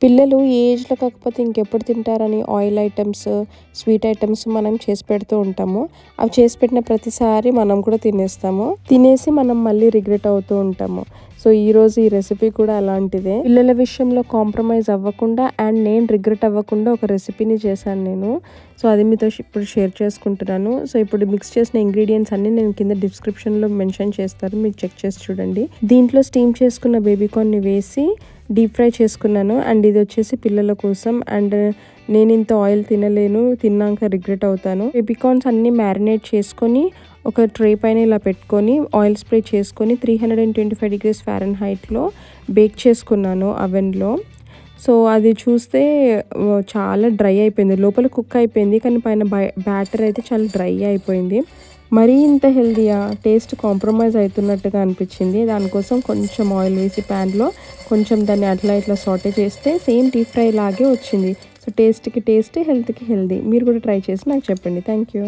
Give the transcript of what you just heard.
పిల్లలు ఏ ఏజ్‌లో కాకపోతే ఇంకెప్పుడు తింటారని ఆయిల్ ఐటెమ్స్, స్వీట్ ఐటెమ్స్ మనం చేసి పెడుతూ ఉంటాము. అవి చేసి పెట్టిన ప్రతిసారి మనం కూడా తినేస్తాము. తినేసి మనం మళ్ళీ రిగ్రెట్ అవుతూ ఉంటాము. సో, ఈరోజు ఈ రెసిపీ కూడా అలాంటిదే. పిల్లల విషయంలో కాంప్రమైజ్ అవ్వకుండా అండ్ నేను రిగ్రెట్ అవ్వకుండా ఒక రెసిపీని చేశాను నేను. సో, అది మీతో ఇప్పుడు షేర్ చేసుకుంటున్నాను. సో, ఇప్పుడు మిక్స్ చేసిన ఇంగ్రీడియంట్స్ అన్నీ నేను కింద డిస్క్రిప్షన్‌లో మెన్షన్ చేస్తాను. మీరు చెక్ చేసి చూడండి. దీంట్లో స్టీమ్ చేసుకున్న బేబీ కార్న్‌ని వేసి డీప్ ఫ్రై చేసుకున్నాను. అండ్ ఇది వచ్చేసి పిల్లల కోసం. అండ్ నేను ఇంత ఆయిల్ తినలేను, తిన్నాక రిగ్రెట్ అవుతాను. బేబీకార్న్స్ అన్నీ మ్యారినేట్ చేసుకొని ఒక ట్రే పైన ఇలా పెట్టుకొని ఆయిల్ స్ప్రే చేసుకొని 325 డిగ్రీస్ ఫారెన్‌హైట్‌లో బేక్ చేసుకున్నాను అవెన్‌లో. సో, అది చూస్తే చాలా డ్రై అయిపోయింది. లోపల కుక్ అయిపోయింది, కానీ పైన బ్యాటర్ అయితే చాలా డ్రై అయిపోయింది. మరీ ఇంత హెల్తీయా? టేస్ట్ కాంప్రమైజ్ అవుతున్నట్టుగా అనిపించింది. దానికోసం కొంచెం ఆయిల్ వేసి ప్యాన్‌లో కొంచెం దాన్ని అట్లా ఇట్లా సాటే చేస్తే సేమ్ డీప్ ఫ్రై లాగే వచ్చింది. సో, టేస్ట్‌కి టేస్ట్, హెల్త్‌కి హెల్తీ. మీరు కూడా ట్రై చేసి నాకు చెప్పండి. Thank you.